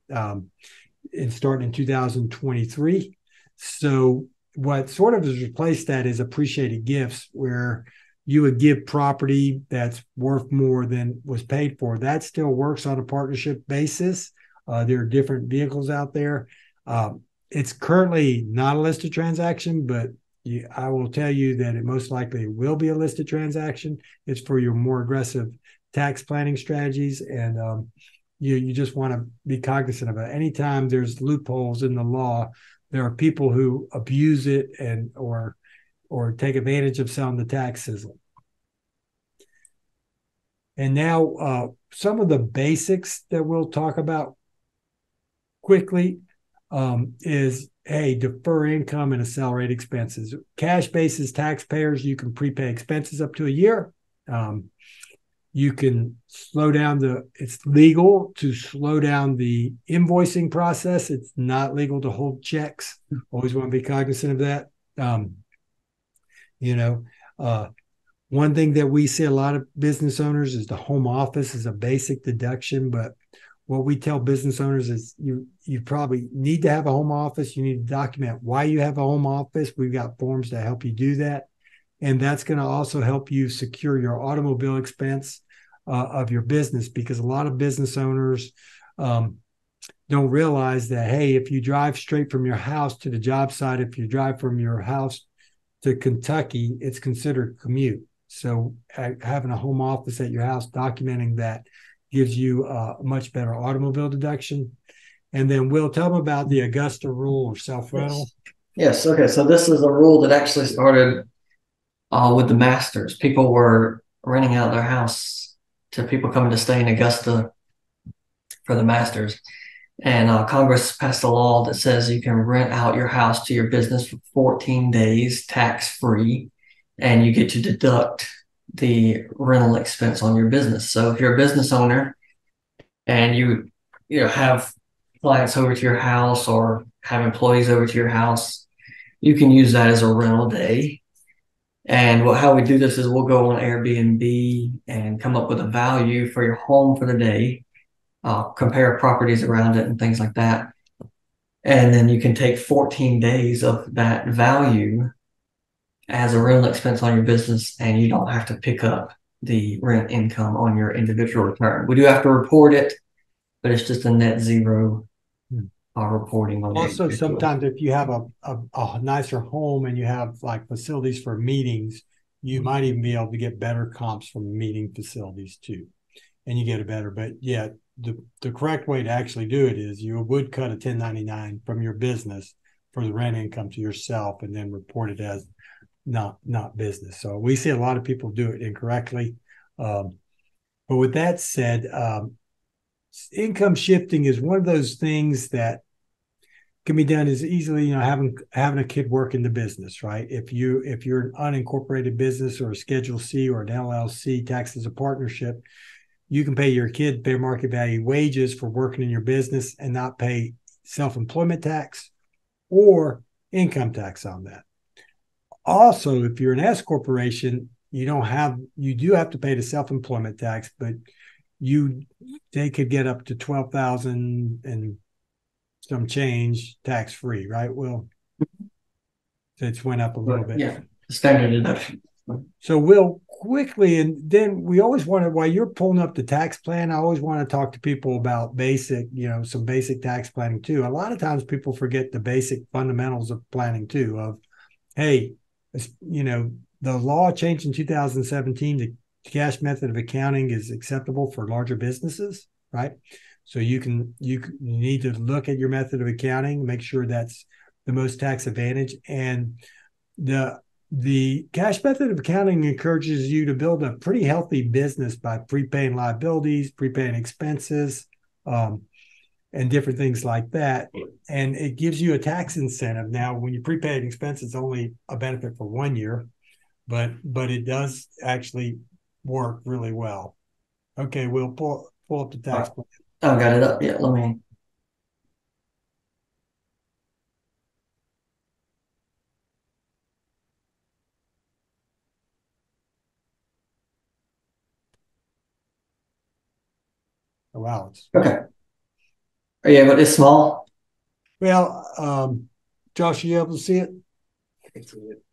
and starting in 2023. So what sort of has replaced that is appreciated gifts, where you would give property that's worth more than was paid for. That still works on a partnership basis. There are different vehicles out there. It's currently not a listed transaction, but I will tell you that it most likely will be a listed transaction. It's for your more aggressive tax planning strategies, and you just want to be cognizant of it. Anytime there's loopholes in the law, there are people who abuse it and or take advantage of selling the tax sizzle. And now some of the basics that we'll talk about quickly is, hey, defer income and accelerate expenses. Cash basis taxpayers, you can prepay expenses up to a year. You can slow down it's legal to slow down the invoicing process. It's not legal to hold checks. Always want to be cognizant of that. One thing that we see a lot of business owners is the home office is a basic deduction, but what we tell business owners is you probably need to have a home office. You need to document why you have a home office. We've got forms to help you do that. And that's going to also help you secure your automobile expense of your business, because a lot of business owners don't realize that, hey, if you drive straight from your house to the job site, if you drive from your house to Kentucky, it's considered commute. So having a home office at your house, documenting that, gives you a much better automobile deduction. And then we'll tell them about the Augusta rule or self-rental. Yes. Okay. So this is a rule that actually started with the masters. People were renting out their house to people coming to stay in Augusta for the masters. And Congress passed a law that says you can rent out your house to your business for 14 days tax-free, and you get to deduct the rental expense on your business. So if you're a business owner and you have clients over to your house or have employees over to your house, you can use that as a rental day. And how we do this is we'll go on Airbnb and come up with a value for your home for the day, compare properties around it and things like that. And then you can take 14 days of that value as a rental expense on your business, and you don't have to pick up the rent income on your individual return. We do have to report it, but it's just a net zero reporting on Also, sometimes if you have a nicer home and you have like facilities for meetings, you might even be able to get better comps from meeting facilities too. And you get a better, but yeah, the correct way to actually do it is you would cut a 1099 from your business for the rent income to yourself and then report it as not business. So we see a lot of people do it incorrectly. But with that said, income shifting is one of those things that can be done as easily, having a kid work in the business, right? If you're an unincorporated business or a Schedule C or an LLC taxed as a partnership, you can pay your kid fair market value wages for working in your business and not pay self-employment tax or income tax on that. Also, if you're an S corporation, you do have to pay the self-employment tax, but they could get up to 12,000 and some change tax free, right? Well, it's went up a little bit. Yeah, standard deduction. So we'll quickly, and then we always want to, while you're pulling up the tax plan, I always want to talk to people about some basic tax planning too. A lot of times people forget the basic fundamentals of planning too, of, hey, the law changed in 2017. The cash method of accounting is acceptable for larger businesses, right? So you need to look at your method of accounting, make sure that's the most tax advantage. And the cash method of accounting encourages you to build a pretty healthy business by prepaying liabilities, prepaying expenses, and different things like that. And it gives you a tax incentive. Now, when you prepay an expense, it's only a benefit for 1 year, but it does actually work really well. Okay, we'll pull up the tax plan. Oh, got it up. Yeah, let me. Oh, wow. Okay. Yeah, but it's small. Well, Josh, you able to see it?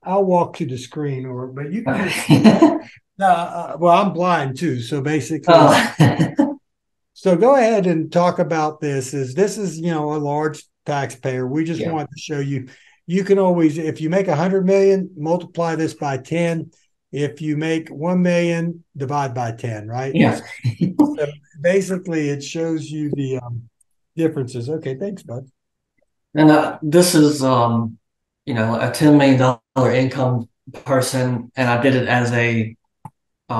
I'll walk to the screen, but you can just. Okay. Well, I'm blind too, so basically, Oh. so go ahead and talk about this. This is a large taxpayer. We just Yeah. want to show you. You can always, if you make 100 million, multiply this by 10. If you make 1 million, divide by 10. Right. Yeah. So basically, it shows you the differences. Okay, thanks, bud. And this is, a $10 million income person, and I did it as a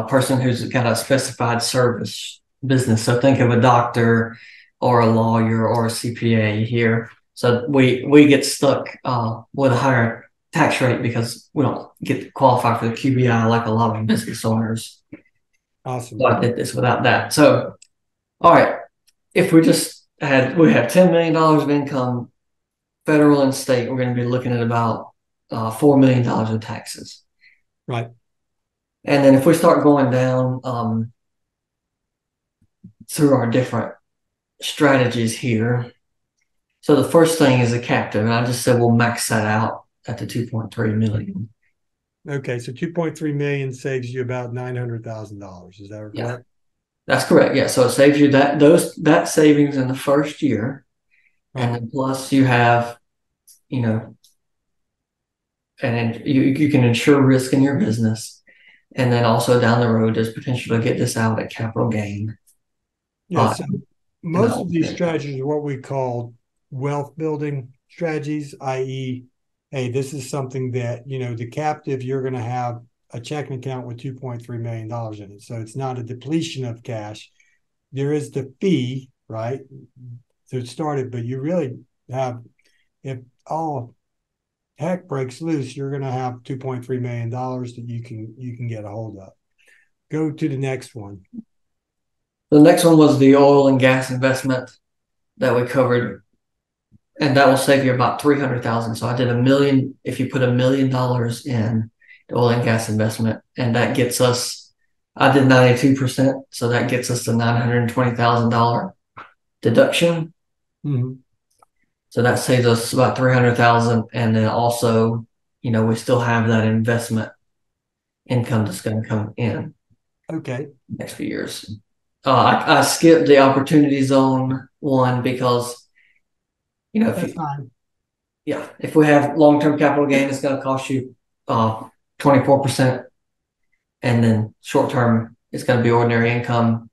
person who's got a specified service business. So think of a doctor or a lawyer or a CPA here. So we get stuck with a higher tax rate because we don't get to qualify for the QBI like a lot of business owners. Awesome. So I did this without that. So, all right, if we have $10 million of income, federal and state, we're going to be looking at about $4 million in taxes. Right. And then if we start going down through our different strategies here. So the first thing is a captive, and I just said we'll max that out at the 2.3 million. Okay, so 2.3 million saves you about $900,000. Is that correct? Yeah, that's correct. Yeah, so it saves you that savings in the first year, Right. and then plus you have, and then you can insure risk in your business, and then also down the road there's potential to get this out at capital gain. Yeah, so most of these strategies are what we call wealth building strategies, i.e., hey, this is something that, the captive, you're going to have a checking account with $2.3 million in it. So it's not a depletion of cash. There is the fee, right, to start it, but you really have, if all heck breaks loose, you're going to have $2.3 million that you can get a hold of. Go to the next one. The next one was the oil and gas investment that we covered, and that will save you about 300,000. So I did $1 million. If you put $1 million in the oil and gas investment, and that gets us, I did 92%, so that gets us the $920,000 deduction. Mm-hmm. So that saves us about 300,000, and then also, we still have that investment income that's going to come in. Okay. Next few years. I skipped the opportunity zone one because, if we have long-term capital gain, it's going to cost you 24%, and then short-term, it's going to be ordinary income.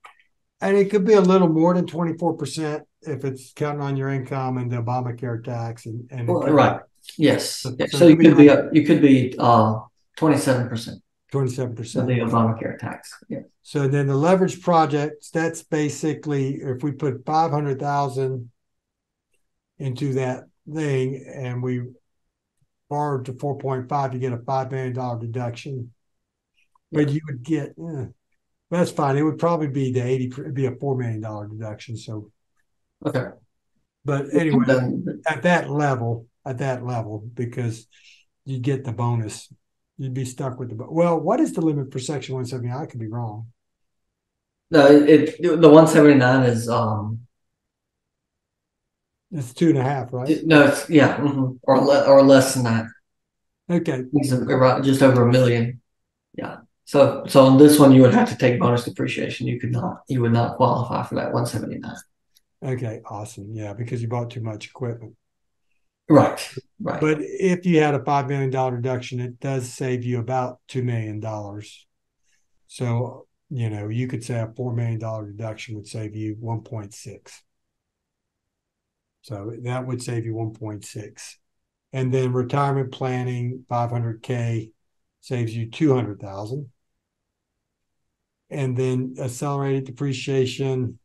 And it could be a little more than 24% if it's counting on your income and the Obamacare tax and right. Yes. So you could be 27%. 27% of the Obamacare tax. Yeah. So then the leverage projects, that's basically if we put 500,000 into that thing and we borrowed to 4.5, you get a $5 million deduction. But you would get, that's fine. It would probably be it'd be a $4 million deduction. So, okay. But anyway, at that level, because you get the bonus, you'd be stuck with well, what is the limit for Section 179? I could be wrong. No, the 179 is it's 2.5, right? No, it's or less than that. Okay, it's just over $1 million. Yeah. So on this one, you would have to take bonus depreciation. You would not qualify for that 179. Okay, awesome. Yeah, because you bought too much equipment. Right. But if you had a $5 million deduction, it does save you about $2 million. So, you could say a $4 million deduction would save you 1.6. So that would save you 1.6. And then retirement planning, 500K saves you 200,000. And then accelerated depreciation,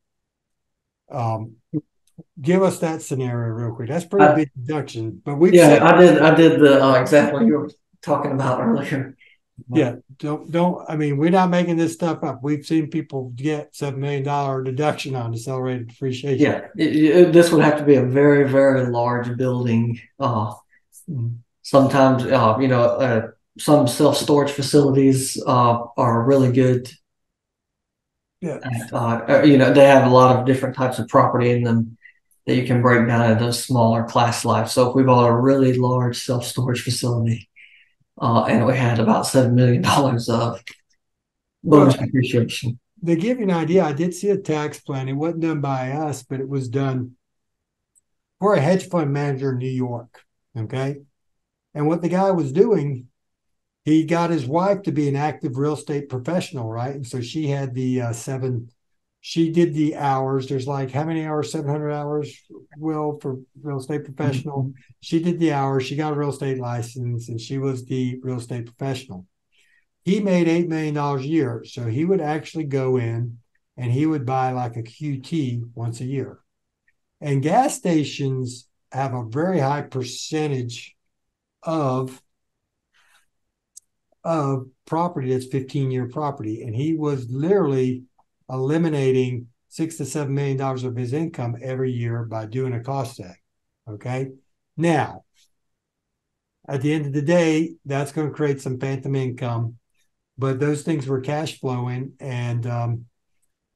give us that scenario real quick. That's pretty big deduction, but I did the example you were talking about earlier. Yeah, we're not making this stuff up. We've seen people get $7 million deduction on accelerated depreciation. Yeah, this would have to be a very, very large building. Sometimes, some self-storage facilities are really good. Yeah. They have a lot of different types of property in them. that you can break down into smaller class life. So if we bought a really large self-storage facility, and we had about $7 million of bonus Well, depreciation. they give you an idea. I did see a tax plan. It wasn't done by us, but it was done for a hedge fund manager in New York. Okay. And what the guy was doing, he got his wife to be an active real estate professional, right? And so she had the she did the hours. There's like how many hours? 700 hours, Will, for real estate professional. Mm-hmm. She did the hours. She got a real estate license and she was the real estate professional. He made $8 million a year. So he would actually go in and he would buy like a QT once a year. And gas stations have a very high percentage of property that's 15-year property. And he was literally eliminating $6 to $7 million of his income every year by doing a cost seg. Okay. Now, at the end of the day, that's going to create some phantom income, but those things were cash flowing, and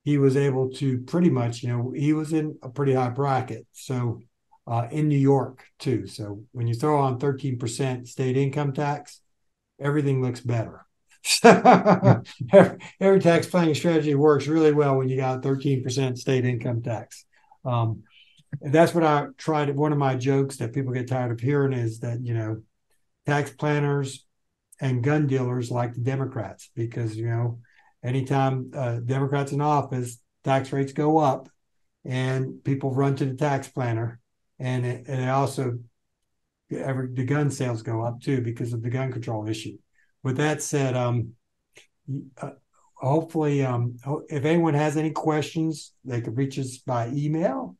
he was able to pretty much, he was in a pretty high bracket. So in New York too. So when you throw on 13% state income tax, everything looks better. Every tax planning strategy works really well when you got 13% state income tax. And that's what I tried. One of my jokes that people get tired of hearing is that, tax planners and gun dealers like the Democrats because, anytime Democrats in office, tax rates go up and people run to the tax planner. And it also, the gun sales go up too because of the gun control issue. With that said, hopefully, if anyone has any questions, they could reach us by email,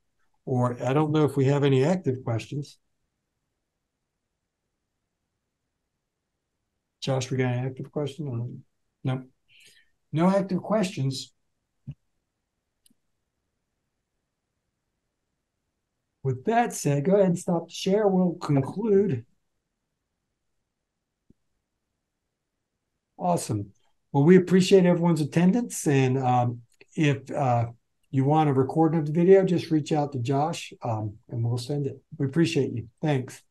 or I don't know if we have any active questions. Josh, we got an active question? No, no active questions. With that said, go ahead and stop the share. We'll conclude. Awesome. Well, we appreciate everyone's attendance. And if you want a recording of the video, just reach out to Josh and we'll send it. We appreciate you. Thanks.